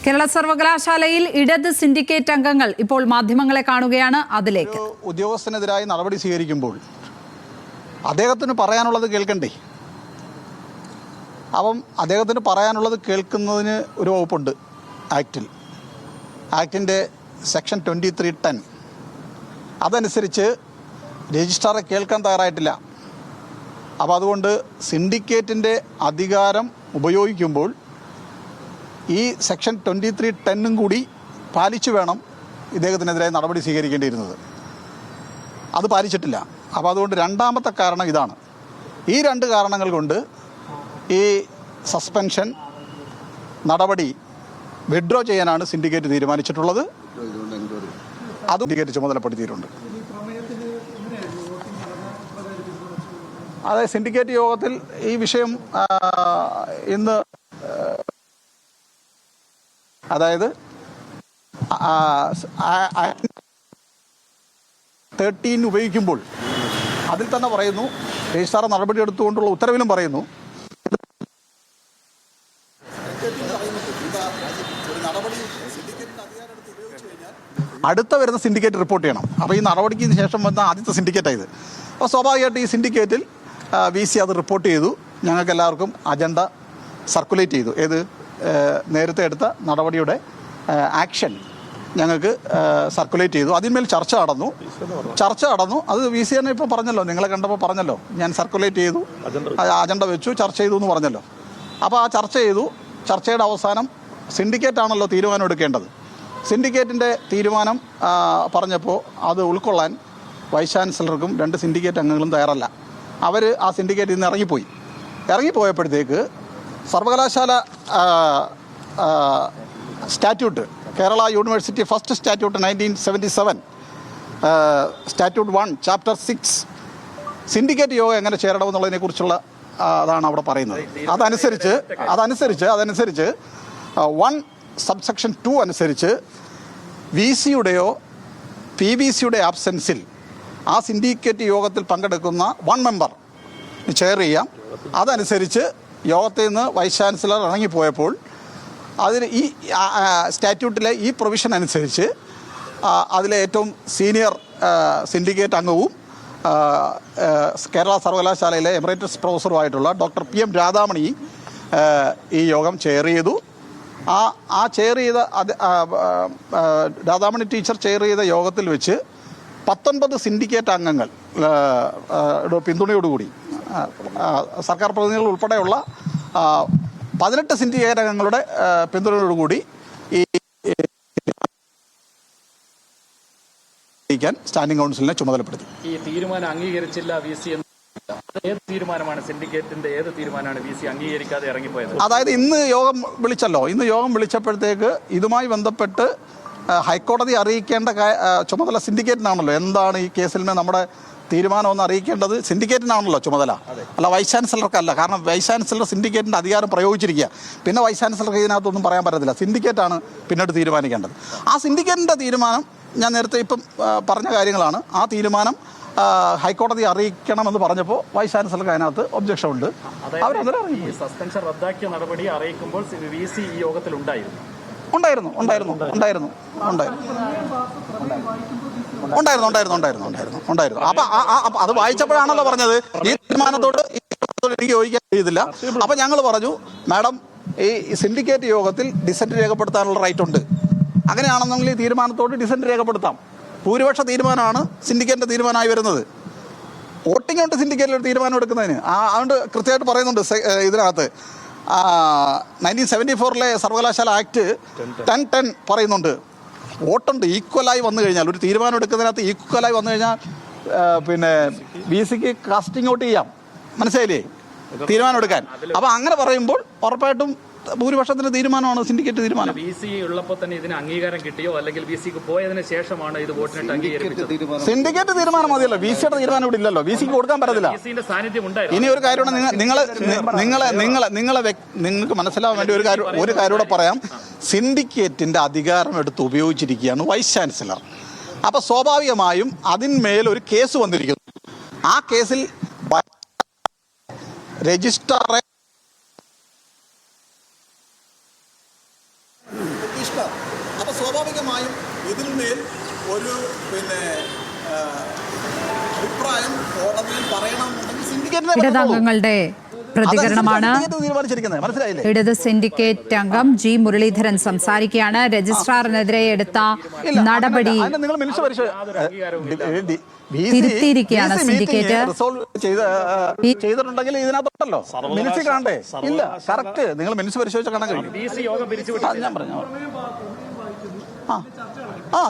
കേരള സർവകലാശാലയിൽ ഇടത് സിൻഡിക്കേറ്റ് അംഗങ്ങൾ ഇപ്പോൾ മാധ്യമങ്ങളെ കാണുകയാണ്. അതിലേക്ക് ഉദ്യോഗസ്ഥനെതിരായി നടപടി സ്വീകരിക്കുമ്പോൾ അദ്ദേഹത്തിന് പറയാനുള്ളത് കേൾക്കണ്ടേ? അപ്പം അദ്ദേഹത്തിന് പറയാനുള്ളത് കേൾക്കുന്നതിന് ഒരു വകുപ്പുണ്ട് ആക്ടിൻ്റെ സെക്ഷൻ 2310. അതനുസരിച്ച് രജിസ്ട്രാറെ കേൾക്കാൻ തയ്യാറായിട്ടില്ല. അപ്പോൾ അതുകൊണ്ട് സിൻഡിക്കേറ്റിൻ്റെ അധികാരം ഉപയോഗിക്കുമ്പോൾ ഈ സെക്ഷൻ 2310 കൂടി പാലിച്ചു വേണം ഇദ്ദേഹത്തിനെതിരെ നടപടി സ്വീകരിക്കേണ്ടിയിരുന്നത്. അത് പാലിച്ചിട്ടില്ല. അപ്പോൾ അതുകൊണ്ട് രണ്ടാമത്തെ കാരണം ഇതാണ്. ഈ രണ്ട് കാരണങ്ങൾ കൊണ്ട് ഈ സസ്പെൻഷൻ നടപടി വിഡ്രോ ചെയ്യാനാണ് സിൻഡിക്കേറ്റ് തീരുമാനിച്ചിട്ടുള്ളത്. അത് സിൻഡിക്കേറ്റ് ചുമതലപ്പെടുത്തിയിട്ടുണ്ട്. അതായത് സിൻഡിക്കേറ്റ് യോഗത്തിൽ ഈ വിഷയം ഇന്ന് അതായത് 13 ഉപയോഗിക്കുമ്പോൾ അതിൽ തന്നെ പറയുന്നു, രജിസ്ട്രാർ നടപടി എടുത്തുകൊണ്ടുള്ള ഉത്തരവിലും പറയുന്നു, അടുത്ത വരുന്ന സിൻഡിക്കേറ്റ് റിപ്പോർട്ട് ചെയ്യണം. അപ്പോൾ ഈ നടപടിക്ക് ശേഷം വന്ന ആദ്യത്തെ സിൻഡിക്കേറ്റായത്. അപ്പോൾ സ്വാഭാവികമായിട്ട് ഈ സിൻഡിക്കേറ്റിൽ VC അത് റിപ്പോർട്ട് ചെയ്തു. ഞങ്ങൾക്ക് എല്ലാവർക്കും അജണ്ട സർക്കുലേറ്റ് ചെയ്തു. നേരത്തെ എടുത്ത നടപടിയുടെ ആക്ഷൻ ഞങ്ങൾക്ക് സർക്കുലേറ്റ് ചെയ്തു. അതിന്മേൽ ചർച്ച നടന്നു. അത് VC തന്നെ ഇപ്പോൾ പറഞ്ഞല്ലോ, നിങ്ങളെ കണ്ടപ്പോൾ പറഞ്ഞല്ലോ, ഞാൻ സർക്കുലേറ്റ് ചെയ്തു, അജണ്ട വെച്ചു, ചർച്ച ചെയ്തു എന്ന് പറഞ്ഞല്ലോ. അപ്പോൾ ആ ചർച്ച ചെയ്തു. ചർച്ചയുടെ അവസാനം സിൻഡിക്കേറ്റാണല്ലോ തീരുമാനം എടുക്കേണ്ടത്. സിൻഡിക്കേറ്റിൻ്റെ തീരുമാനം പറഞ്ഞപ്പോൾ അത് ഉൾക്കൊള്ളാൻ വൈസ് ചാൻസലർക്കും 2 സിൻഡിക്കേറ്റ് അംഗങ്ങളും തയ്യാറല്ല. അവർ ആ സിൻഡിക്കേറ്റിൽ നിന്ന് ഇറങ്ങിപ്പോയപ്പോഴത്തേക്ക് സർവകലാശാല statute, Kerala university first statute 1977, statute 1 chapter 6 syndicate യോഗം എങ്ങനെ ചേരണമെന്നുള്ളതിനെക്കുറിച്ചുള്ള അതാണ് അവിടെ പറയുന്നത്. അതനുസരിച്ച് 1 സബ്സെക്ഷൻ 2 അനുസരിച്ച് VCയുടെയോ PBCയുടെ ആബ്സെൻസിൽ ആ സിൻഡിക്കേറ്റ് യോഗത്തിൽ പങ്കെടുക്കുന്ന 1 മെമ്പർ ചെയർ ചെയ്യാം. അതനുസരിച്ച് യോഗത്തിൽ നിന്ന് വൈസ് ചാൻസലർ ഇറങ്ങിപ്പോയപ്പോൾ അതിന് ഈ സ്റ്റാറ്റ്യൂട്ടിലെ ഈ പ്രൊവിഷൻ അനുസരിച്ച് അതിലെ ഏറ്റവും സീനിയർ സിൻഡിക്കേറ്റ് അംഗവും കേരള സർവകലാശാലയിലെ എമറിറ്റസ് പ്രൊഫസറുമായിട്ടുള്ള ഡോക്ടർ PM രാധാമണി ഈ യോഗം ചെയർ ചെയ്തു. ആ ചെയർ ചെയ്ത രാധാമണി ടീച്ചർ ചെയർ ചെയ്ത യോഗത്തിൽ വെച്ച് 19 സിൻഡിക്കേറ്റ് അംഗങ്ങൾ പിന്തുണയോടുകൂടി സർക്കാർ പ്രതിനിധികൾ ഉൾപ്പെടെയുള്ള 18 സിൻഡിക്കേറ്റ് അംഗങ്ങളുടെ പിന്തുണയോടുകൂടി ഈ സ്റ്റാൻഡിംഗ് കൗൺസിലിനെ ചുമതലപ്പെടുത്തി. ഈ തീരുമാനം അംഗീകരിച്ചില്ല VC എന്ന് ഏത് തീരുമാനമാണ്? സിൻഡിക്കേറ്റിന്റെ ഏത് തീരുമാനമാണ് VC അംഗീകരിക്കാതെ ഇറങ്ങിപ്പോയത്? അതായത് ഇന്ന് യോഗം വിളിച്ചപ്പോഴത്തേക്ക് ഇതുമായി ബന്ധപ്പെട്ട് ഹൈക്കോടതി അറിയിക്കേണ്ട ചുമതല സിൻഡിക്കേറ്റിനാണല്ലോ. എന്താണ് ഈ കേസിൽ നമ്മുടെ തീരുമാനമെന്ന് അറിയിക്കേണ്ടത് സിൻഡിക്കേറ്റിനാണല്ലോ ചുമതല, അല്ല വൈസ് ചാൻസലർക്കല്ല. കാരണം വൈസ് ചാൻസലർ സിൻഡിക്കേറ്റിൻ്റെ അധികാരം പ്രയോഗിച്ചിരിക്കുക. പിന്നെ വൈസ് ചാൻസലർക്ക് ഇതിനകത്തൊന്നും പറയാൻ പറ്റത്തില്ല. സിൻഡിക്കേറ്റാണ് പിന്നീട് തീരുമാനിക്കേണ്ടത്. ആ സിൻഡിക്കേറ്റിൻ്റെ തീരുമാനം ഞാൻ നേരത്തെ ഇപ്പം പറഞ്ഞ കാര്യങ്ങളാണ്. ആ തീരുമാനം ഹൈക്കോടതി അറിയിക്കണമെന്ന് പറഞ്ഞപ്പോൾ വൈസ് ചാൻസലർക്ക് അതിനകത്ത് ഒബ്ജക്ഷൻ ഉണ്ട്. സസ്പെൻഷൻ റദ്ദാക്കിയ നടപടി അറിയിക്കുമ്പോൾ VC ഈ യോഗത്തിൽ ഉണ്ടായിരുന്നു. അപ്പൊ അത് വായിച്ചപ്പോഴാണല്ലോ പറഞ്ഞത് ഈ തീരുമാനത്തോട് എനിക്ക് യോജിക്കാൻ കഴിയുന്നില്ല. അപ്പൊ ഞങ്ങൾ പറഞ്ഞു, മാഡം ഈ സിൻഡിക്കേറ്റ് യോഗത്തിൽ ഡിസന്റ് രേഖപ്പെടുത്താനുള്ള റൈറ്റ് ഉണ്ട്. അങ്ങനെയാണെന്നെങ്കിൽ ഈ തീരുമാനത്തോട് ഡിസന്റ് രേഖപ്പെടുത്താം. ഭൂരിപക്ഷ തീരുമാനമാണ് സിൻഡിക്കേറ്റിന്റെ തീരുമാനമായി വരുന്നത്. വോട്ടിംഗ് ഉണ്ട് സിൻഡിക്കേറ്റിൽ തീരുമാനം എടുക്കുന്നതിന്. അതുകൊണ്ട് കൃത്യമായിട്ട് പറയുന്നുണ്ട് ഇതിനകത്ത് 1974 സർവകലാശാല ആക്ട് 1010 പറയുന്നുണ്ട്, വോട്ടുണ്ട് ഈക്വലായി വന്നു കഴിഞ്ഞാൽ, ഒരു തീരുമാനം എടുക്കുന്നതിനകത്ത് ഈക്വലായി വന്നു കഴിഞ്ഞാൽ പിന്നെ VCക്ക് കാസ്റ്റിംഗ് ഔട്ട് ചെയ്യാം. മനസ്സിലായില്ലേ? തീരുമാനം എടുക്കാൻ. അപ്പോൾ അങ്ങനെ പറയുമ്പോൾ ഉറപ്പായിട്ടും ഭൂരിപക്ഷത്തിന്റെ തീരുമാനമാണ് സിൻഡിക്കേറ്റ് തീരുമാനം. VC ഉള്ളപ്പോൾ തന്നെ ഇതിന് അംഗീകാരം കിട്ടിയോ, അല്ലെങ്കിൽ VCക്ക് പോയതിനു ശേഷമാണ് ഇത് വോട്ടിനിട്ട് അംഗീകരിച്ചത്? സിൻഡിക്കേറ്റ് തീരുമാനം മതിയല്ലോ. VCയുടെ തീരുമാനം ഇവിടെ ഇല്ലല്ലോ. VCക്ക് കൊടുക്കാൻ പറ്റത്തില്ല. ഇനി ഒരു കാര്യമാണ് നിങ്ങൾക്ക് മനസ്സിലാവാൻ വേണ്ടി ഒരു കാര്യം കൂടെ പറയാം. സിൻഡിക്കേറ്റിന്റെ അധികാരം എടുത്ത് ഉപയോഗിച്ചിരിക്കുകയാണ് വൈസ് ചാൻസലർ. അപ്പൊ സ്വാഭാവികമായും അതിന്മേൽ ഒരു കേസ് വന്നിരിക്കുന്നു. ആ കേസിൽ രജിസ്ട്രാറെ മനസ്സിലാവും. അപ്പോൾ സ്വാഭാവികമായും ഇതിന്മേൽ ഒരു അഭിപ്രായം കോടതിയിൽ പറയണമെന്നുണ്ടെങ്കിൽ ഇടതംഗങ്ങളുടെ പ്രതികരണമാണ്. ഇടത് സിൻഡിക്കേറ്റ് അംഗം ജി മുരളീധരൻ സംസാരിക്കുകയാണ്. രജിസ്ട്രാറിനെതിരെ എടുത്ത നടപടി തിരുത്തിയിരിക്കുകയാണ് സിൻഡിക്കേറ്റ്. ചെയ്തിട്ടുണ്ടെങ്കിൽ ഇതിനകത്തുണ്ടല്ലോ മിനിറ്റ്സ് കാണണ്ടേ? ഇല്ല, കറക്റ്റ്. നിങ്ങൾ മിനിറ്റ്സ് പരിശോധിച്ച കാണാൻ കഴിയും. ഞാൻ പറഞ്ഞു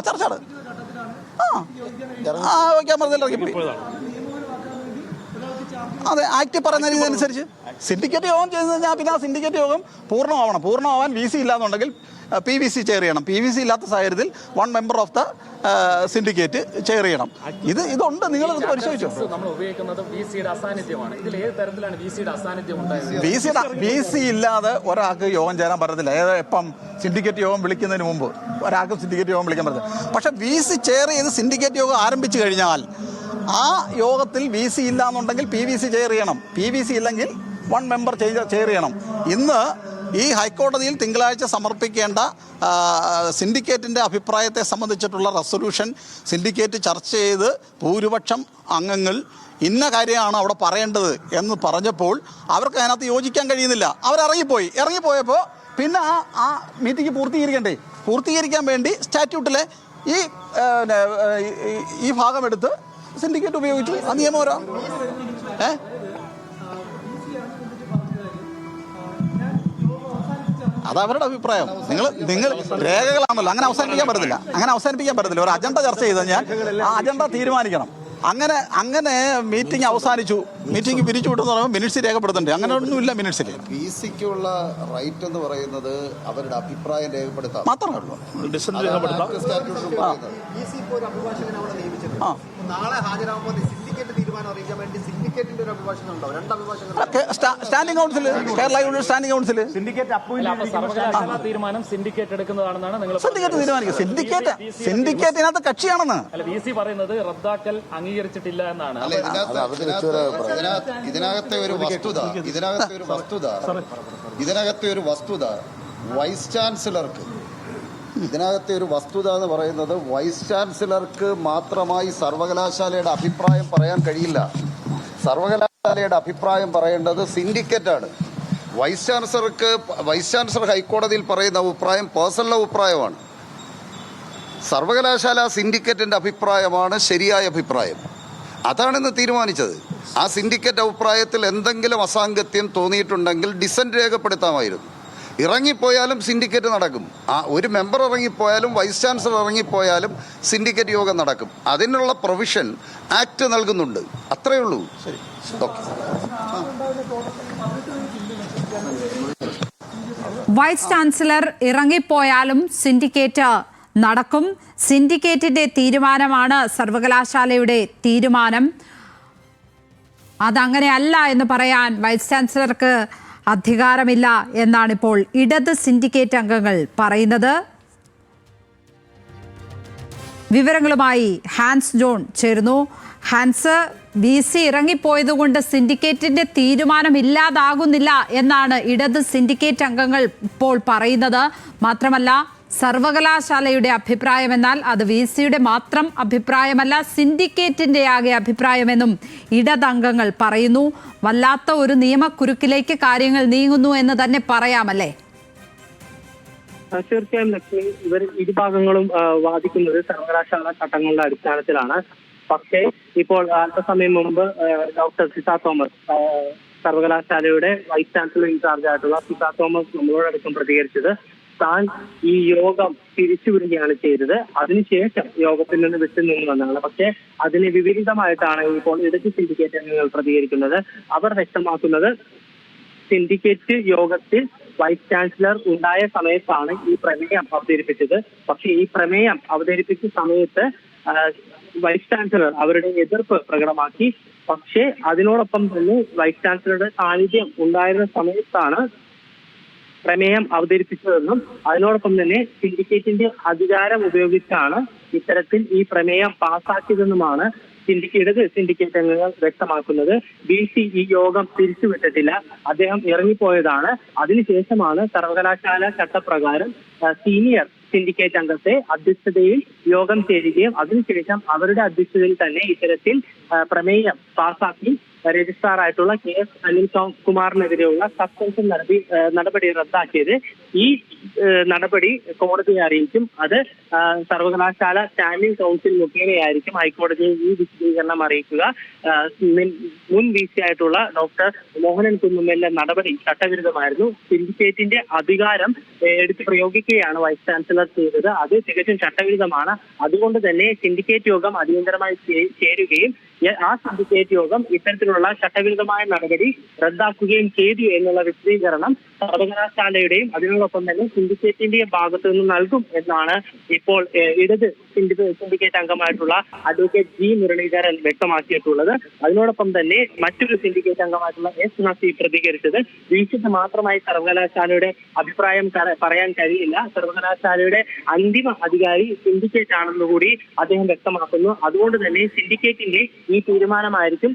ചർച്ചയാണ് വയ്ക്കാൻ പറഞ്ഞില്ല. അതെ, ആക്ട് പറയുന്ന രീതി അനുസരിച്ച് സിൻഡിക്കേറ്റ് യോഗം ചെയ്തു കഴിഞ്ഞാൽ പിന്നെ ആ സിൻഡിക്കേറ്റ് യോഗം പൂർണ്ണമാവാൻ VC ഇല്ലാന്നുണ്ടെങ്കിൽ PVC ചെയർ ചെയ്യണം. PVC ഇല്ലാത്ത സാഹചര്യത്തിൽ 1 member of the syndicate chair ചെയ്യണം. ഇതുണ്ട്, നിങ്ങൾ പരിശോധിച്ചോ? VC ഇല്ലാതെ ഒരാൾക്ക് യോഗം ചേരാൻ പറ്റത്തില്ല. എപ്പം സിൻഡിക്കേറ്റ് യോഗം വിളിക്കുന്നതിന് മുമ്പ് ഒരാൾക്ക് സിൻഡിക്കേറ്റ് യോഗം വിളിക്കാൻ പറ്റില്ല. പക്ഷെ VC ചെയർ ചെയ്ത് സിൻഡിക്കേറ്റ് യോഗം ആരംഭിച്ചു കഴിഞ്ഞാൽ ആ യോഗത്തിൽ VC ഇല്ല എന്നുണ്ടെങ്കിൽ PVC ചെയർ ചെയ്യണം. PVC ഇല്ലെങ്കിൽ 1 മെമ്പർ ചെയർ ചെയ്യണം. ഇന്ന് ഈ ഹൈക്കോടതിയിൽ തിങ്കളാഴ്ച സമർപ്പിക്കേണ്ട സിൻഡിക്കേറ്റിൻ്റെ അഭിപ്രായത്തെ സംബന്ധിച്ചിട്ടുള്ള റെസൊല്യൂഷൻ സിൻഡിക്കേറ്റ് ചർച്ച ചെയ്ത് ഭൂരിപക്ഷം അംഗങ്ങൾ ഇന്ന കാര്യമാണ് അവിടെ പറയേണ്ടത് എന്ന് പറഞ്ഞപ്പോൾ അവർക്ക് അതിനകത്ത് യോജിക്കാൻ കഴിയുന്നില്ല. ഇറങ്ങിപ്പോയപ്പോൾ പിന്നെ ആ മീറ്റിംഗ് പൂർത്തീകരിക്കാൻ വേണ്ടി സ്റ്റാറ്റ്യൂട്ടിലെ ഈ ഭാഗം എടുത്ത് സിൻഡിക്കേറ്റ് ഉപയോഗിച്ചു. ആ നിയമം അതവരുടെ അഭിപ്രായം. നിങ്ങൾ രേഖകളാണല്ലോ, അങ്ങനെ അവസാനിപ്പിക്കാൻ പറ്റത്തില്ല. ഒരു അജണ്ട ചർച്ച ചെയ്ത് കഴിഞ്ഞാൽ ആ അജണ്ട തീരുമാനിക്കണം. അങ്ങനെ മീറ്റിംഗ് അവസാനിച്ചു, മീറ്റിംഗ് പിരിച്ചു വിട്ടെന്ന് പറയുമ്പോൾ മിനിറ്റ്സ് രേഖപ്പെടുത്തുന്നുണ്ട്. അങ്ങനെ ഒന്നുമില്ല മിനിറ്റ്സിൽ. VCക്കുള്ള റൈറ്റ് എന്ന് പറയുന്നത് അവരുടെ അഭിപ്രായം രേഖപ്പെടുത്താം മാത്രമേ ഉള്ളൂ. നാളെ ഹാജരാകുമ്പോൾ സിൻഡിക്കേറ്റ് തീരുമാനം അറിയിക്കാൻ വേണ്ടി സിൻഡിക്കേറ്റിന്റെ ഒരു അഭിഭാഷകൻ ഉണ്ടാവും. 2 അഭിഭാഷകർ standing council, Kerala union standing council തീരുമാനം സിൻഡിക്കേറ്റ് എടുക്കുന്നതാണെന്നാണ് നിങ്ങൾ സിൻഡിക്കേറ്റിനകത്ത് കക്ഷിയാണെന്ന് VC പറയുന്നത് റദ്ദാക്കൽ അംഗീകരിച്ചിട്ടില്ല എന്നാണ്. ഇതിനകത്തെ ഒരു വസ്തുത വൈസ് ചാൻസലർക്ക് എന്ന് പറയുന്നത് വൈസ് ചാൻസലർക്ക് മാത്രമായി സർവകലാശാലയുടെ അഭിപ്രായം പറയാൻ കഴിയില്ല. സർവകലാശാലയുടെ അഭിപ്രായം പറയേണ്ടത് സിൻഡിക്കേറ്റാണ്. വൈസ് ചാൻസലർ ഹൈക്കോടതിയിൽ പറയുന്ന അഭിപ്രായം പേഴ്സണൽ അഭിപ്രായമാണ്. സർവകലാശാല സിൻഡിക്കേറ്റിന്റെ അഭിപ്രായമാണ് ശരിയായ അഭിപ്രായം. അതാണിന്ന് തീരുമാനിച്ചത്. ആ സിൻഡിക്കേറ്റ് അഭിപ്രായത്തിൽ എന്തെങ്കിലും അസാംഗത്യം തോന്നിയിട്ടുണ്ടെങ്കിൽ ഡിസന്റ് രേഖപ്പെടുത്താമായിരുന്നു. ഇറങ്ങിപ്പോയാലും സിൻഡിക്കേറ്റ് നടക്കും. ഒരു മെമ്പർ ഇറങ്ങിപ്പോയാലും വൈസ് ചാൻസലർ ഇറങ്ങിപ്പോയാലും സിൻഡിക്കേറ്റ് യോഗം നടക്കും. അതിനുള്ള പ്രൊവിഷൻ ആക്ട് നൽകുന്നുണ്ട്. അത്രയേ ഉള്ളൂ. ശരി, ഓക്കെ. വൈസ് ചാൻസലർ ഇറങ്ങിപ്പോയാലും സിൻഡിക്കേറ്റ് നടക്കും. സിൻഡിക്കേറ്റിന്റെ തീരുമാനമാണ് സർവകലാശാലയുടെ തീരുമാനം. അതങ്ങനെയല്ല എന്ന് പറയാൻ വൈസ് ചാൻസലർക്ക് അധികാരമില്ല എന്നാണിപ്പോൾ ഇടത് സിൻഡിക്കേറ്റ് അംഗങ്ങൾ പറയുന്നത്. വിവരങ്ങളുമായി ഹാൻസ് ജോൺ ചേരുന്നു. ഹാൻസ്, VC ഇറങ്ങിപ്പോയതുകൊണ്ട് സിൻഡിക്കേറ്റിന്റെ തീരുമാനം ഇല്ലാതാകുന്നില്ല എന്നാണ് ഇടത് സിൻഡിക്കേറ്റ് അംഗങ്ങൾ ഇപ്പോൾ പറയുന്നത്. മാത്രമല്ല, സർവകലാശാലയുടെ അഭിപ്രായമെന്നാൽ അത് VCയുടെ മാത്രം അഭിപ്രായമല്ല, സിൻഡിക്കേറ്റിന്റെ ആകെ അഭിപ്രായമെന്നും ഇടതംഗങ്ങൾ പറയുന്നു. വല്ലാത്ത ഒരു നിയമക്കുരുക്കിലേക്ക് കാര്യങ്ങൾ നീങ്ങുന്നു എന്ന് തന്നെ പറയാമല്ലേ? തീർച്ചയായും ലക്ഷ്മി, ഇരുഭാഗങ്ങളും വാദിക്കുന്നത് സർവകലാശാല ചട്ടങ്ങളുടെ അടിസ്ഥാനത്തിലാണ്. പക്ഷേ ഇപ്പോൾ അല്പസമയം മുമ്പ് ഡോക്ടർ സിസ തോമസ്, സർവകലാശാലയുടെ വൈസ് ചാൻസലർ ഇൻചാർജ് ആയിട്ടുള്ള സിസ തോമസ് നമ്മളോടടക്കം പ്രതികരിച്ചത് താൻ ഈ യോഗം പിരിച്ചുവിടുകയാണ് ചെയ്തത്. അതിനുശേഷം യോഗത്തിൽ നിന്ന് വിട്ടുനിന്നുവെന്നാണ്. പക്ഷേ അതിന് വിപരീതമായിട്ടാണ് ഇപ്പോൾ ഇടത് സിൻഡിക്കേറ്റ് അംഗങ്ങൾ പ്രതികരിക്കുന്നത്. അവർ വ്യക്തമാക്കുന്നത് സിൻഡിക്കേറ്റ് യോഗത്തിൽ വൈസ് ചാൻസലർ ഉണ്ടായ സമയത്താണ് ഈ പ്രമേയം അവതരിപ്പിച്ചത്. പക്ഷേ ഈ പ്രമേയം അവതരിപ്പിച്ച സമയത്ത് വൈസ് ചാൻസലർ അവരുടെ എതിർപ്പ് പ്രകടമാക്കി. പക്ഷേ അതിനോടൊപ്പം തന്നെ വൈസ് ചാൻസലറുടെ സാന്നിധ്യം ഉണ്ടായിരുന്ന സമയത്താണ് പ്രമേയം അവതരിപ്പിച്ചതെന്നും അതിനോടൊപ്പം തന്നെ സിൻഡിക്കേറ്റിന്റെ അധികാരം ഉപയോഗിച്ചാണ് ഇത്തരത്തിൽ ഈ പ്രമേയം പാസാക്കിയതെന്നുമാണ് സിൻഡിക്കേറ്റ് അംഗങ്ങൾ വ്യക്തമാക്കുന്നത്. VC ഈ യോഗം പിരിച്ചുവിട്ടിട്ടില്ല, അദ്ദേഹം ഇറങ്ങിപ്പോയതാണ്. അതിനുശേഷമാണ് സർവകലാശാല ചട്ടപ്രകാരം സീനിയർ സിൻഡിക്കേറ്റ് അംഗത്തെ അധ്യക്ഷതയിൽ യോഗം ചേരുകയും അതിനുശേഷം അവരുടെ അധ്യക്ഷതയിൽ തന്നെ ഇത്തരത്തിൽ പ്രമേയം പാസാക്കി രജിസ്ട്രാർ ആയിട്ടുള്ള KS അനിൽ കുമാറിനെതിരെയുള്ള സസ്പെൻഷൻ നടപടി റദ്ദാക്കിയത്. ഈ നടപടി കോടതിയെ അറിയിക്കും. അത് സർവകലാശാല സ്റ്റാൻഡിംഗ് കൗൺസിൽ മുഖേനയായിരിക്കും ഹൈക്കോടതിയെ ഈ വിശദീകരണം അറിയിക്കുക. മുൻ VC ആയിട്ടുള്ള ഡോക്ടർ മോഹനൻ കുന്നുമ്മലിന്റെ നടപടി ചട്ടവിരുദ്ധമായിരുന്നു. സിൻഡിക്കേറ്റിന്റെ അധികാരം എടുത്ത് പ്രയോഗിക്കുകയാണ് വൈസ് ചാൻസലർ ചെയ്തത്. അത് തികച്ചും ചട്ടവിരുദ്ധമാണ്. അതുകൊണ്ട് തന്നെ സിൻഡിക്കേറ്റ് യോഗം അടിയന്തരമായി ചേരുകയും ആ സിൻഡിക്കേറ്റ് യോഗം ഇത്തരത്തിലുള്ള ചട്ടവിരുദ്ധമായ നടപടി റദ്ദാക്കുകയും ചെയ്തു എന്നുള്ള വിശദീകരണം സർവകലാശാലയുടെയും അതിനോടൊപ്പം തന്നെ സിൻഡിക്കേറ്റിന്റെയും ഭാഗത്തു നിന്ന് നൽകും എന്നാണ് ഇപ്പോൾ ഇടത് സിൻഡിക്കേറ്റ് അംഗമായിട്ടുള്ള അഡ്വക്കേറ്റ് G മുരളീധരൻ വ്യക്തമാക്കിയിട്ടുള്ളത്. അതിനോടൊപ്പം തന്നെ മറ്റൊരു സിൻഡിക്കേറ്റ് അംഗമായിട്ടുള്ള S നസീർ പ്രതികരിച്ചത് വീഴ്ചയ്ക്ക് മാത്രമായി സർവകലാശാലയുടെ അഭിപ്രായം പറയാൻ കഴിയില്ല. സർവകലാശാലയുടെ അന്തിമ അധികാരി സിൻഡിക്കേറ്റ് ആണെന്ന് കൂടി അദ്ദേഹം വ്യക്തമാക്കുന്നു. അതുകൊണ്ട് തന്നെ സിൻഡിക്കേറ്റിന്റെ ഈ തീരുമാനമായിരിക്കും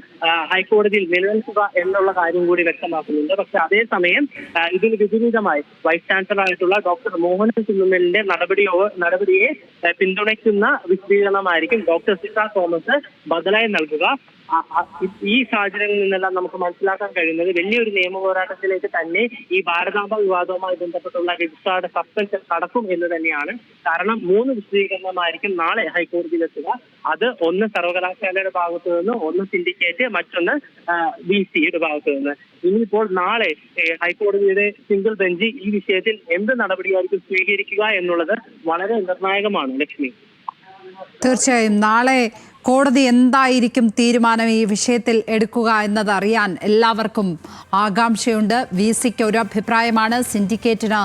ഹൈക്കോടതിയിൽ നിലനിൽക്കുക എന്നുള്ള കാര്യം കൂടി വ്യക്തമാക്കുന്നുണ്ട്. പക്ഷെ അതേസമയം ഇതിന് വിപരീതമായി വൈസ് ചാൻസലർ ആയിട്ടുള്ള ഡോക്ടർ മോഹനൻ കുന്നുമ്മലിന്റെ നടപടിയെ പിന്തുണയ്ക്കുന്ന വിശദീകരണമായിരിക്കും ഡോക്ടർ സിസ തോമസ് ബദലായി നൽകുക. ഈ സാഹചര്യങ്ങളിൽ നിന്നെല്ലാം നമുക്ക് മനസ്സിലാക്കാൻ കഴിയുന്നത് വലിയൊരു നിയമ പോരാട്ടത്തിലേക്ക് തന്നെ ഈ ഭാരതാംബ വിവാദവുമായി ബന്ധപ്പെട്ടുള്ള രജിസ്ട്രാറുടെ സസ്പെൻഷൻ കടക്കും എന്ന് തന്നെയാണ്. കാരണം 3 വിശദീകരണമായിരിക്കും നാളെ ഹൈക്കോടതിയിലെത്തുക. അത് ഒന്ന് സർവകലാശാലയുടെ ഭാഗത്തു നിന്ന്, ഒന്ന് സിൻഡിക്കേറ്റ്, മറ്റൊന്ന് VCയുടെ ഭാഗത്തു നിന്ന്. ഇനിയിപ്പോൾ നാളെ ഹൈക്കോടതിയുടെ സിംഗിൾ ബെഞ്ച് ഈ വിഷയത്തിൽ എന്ത് നടപടിയായിരിക്കും സ്വീകരിക്കുക എന്നുള്ളത് വളരെ നിർണായകമാണ്. ലക്ഷ്മി, തീർച്ചയായും നാളെ കോടതി എന്തായിരിക്കും തീരുമാനം ഈ വിഷയത്തിൽ എടുക്കുക എന്നതറിയാൻ എല്ലാവർക്കും ആകാംക്ഷയുണ്ട്. VCക്ക് ഒരു അഭിപ്രായമാണ്, സിൻഡിക്കേറ്റിന്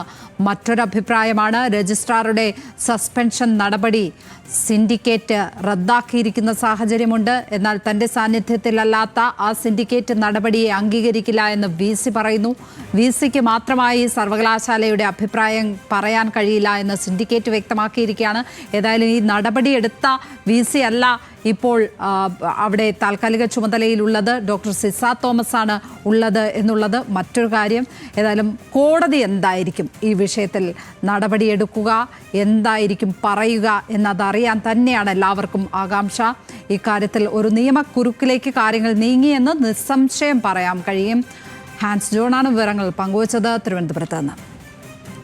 മറ്റൊരഭിപ്രായമാണ്. രജിസ്ട്രാറുടെ സസ്പെൻഷൻ നടപടി സിൻഡിക്കേറ്റ് റദ്ദാക്കിയിരിക്കുന്ന സാഹചര്യമുണ്ട്. എന്നാൽ തൻ്റെ സാന്നിധ്യത്തിലല്ലാത്ത ആ സിൻഡിക്കേറ്റ് നടപടിയെ അംഗീകരിക്കില്ല എന്ന് VC പറയുന്നു. VCക്ക് മാത്രമായി സർവകലാശാലയുടെ അഭിപ്രായം പറയാൻ കഴിയില്ല എന്ന് സിൻഡിക്കേറ്റ് വ്യക്തമാക്കിയിരിക്കുകയാണ്. ഏതായാലും ഈ നടപടിയെടുത്ത VC അല്ല ഇപ്പോൾ അവിടെ താൽക്കാലിക ചുമതലയിലുള്ളത്. ഡോക്ടർ സിസ തോമസ് ആണ് ഉള്ളത് എന്നുള്ളത് മറ്റൊരു കാര്യം. ഏതായാലും കോടതി എന്തായിരിക്കും ഈ വിഷയത്തിൽ നടപടിയെടുക്കുക, എന്തായിരിക്കും പറയുക എന്നതറിയാൻ തന്നെയാണ് എല്ലാവർക്കും ആകാംക്ഷ. ഇക്കാര്യത്തിൽ ഒരു നിയമക്കുരുക്കിലേക്ക് കാര്യങ്ങൾ നീങ്ങിയെന്ന് നിസ്സംശയം പറയാൻ കഴിയും. ഹാൻസ് ജോണാണ് വിവരങ്ങൾ പങ്കുവച്ചത് തിരുവനന്തപുരത്ത് നിന്ന്.